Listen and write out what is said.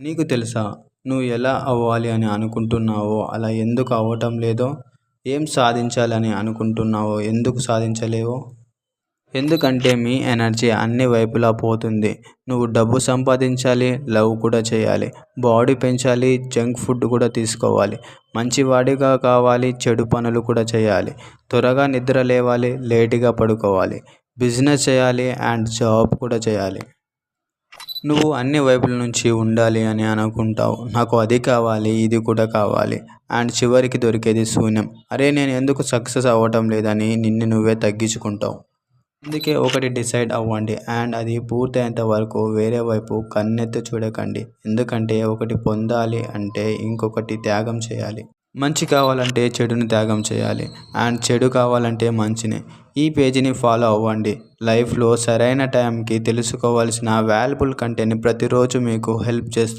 నీకు తెలుసా? నువ్వు ఎలా అవ్వాలి అని అనుకుంటున్నావో అలా ఎందుకు అవ్వటం లేదో? ఏం సాధించాలని అనుకుంటున్నావో ఎందుకు సాధించలేవో? ఎందుకంటే మీ ఎనర్జీ అన్ని వైపులా పోతుంది. నువ్వు డబ్బు సంపాదించాలి, లవ్ కూడా చేయాలి, బాడీ పెంచాలి, జంక్ ఫుడ్ కూడా తీసుకోవాలి, మంచివాడిగా కావాలి, చెడు పనులు కూడా చేయాలి, త్వరగా నిద్ర లేవాలి, లేటుగా పడుకోవాలి, బిజినెస్ చేయాలి అండ్ జాబ్ కూడా చేయాలి. నువ్వు అన్ని వైపుల నుంచి ఉండాలి అని అనుకుంటావు. నాకు అది కావాలి, ఇది కూడా కావాలి అండ్ చివరికి దొరికేది శూన్యం. అరే నేను ఎందుకు సక్సెస్ అవ్వటం లేదని నిన్ను నువ్వే తగ్గించుకుంటావు. అందుకే ఒకటి డిసైడ్ అవ్వండి అండ్ అది పూర్తయ్యేంత వరకు వేరే వైపు కన్నెత్తి చూడకండి. ఎందుకంటే ఒకటి పొందాలి అంటే ఇంకొకటి త్యాగం చేయాలి. మంచి కావాలంటే చెడుని త్యాగం చేయాలి అండ్ చెడు కావాలంటే మంచిని. ఈ పేజీని ఫాలో అవ్వండి. లైఫ్లో సరైన టైంకి తెలుసుకోవాల్సిన వాల్యుబుల్ కంటెంట్ని ప్రతిరోజు మీకు హెల్ప్ చేస్తుంది.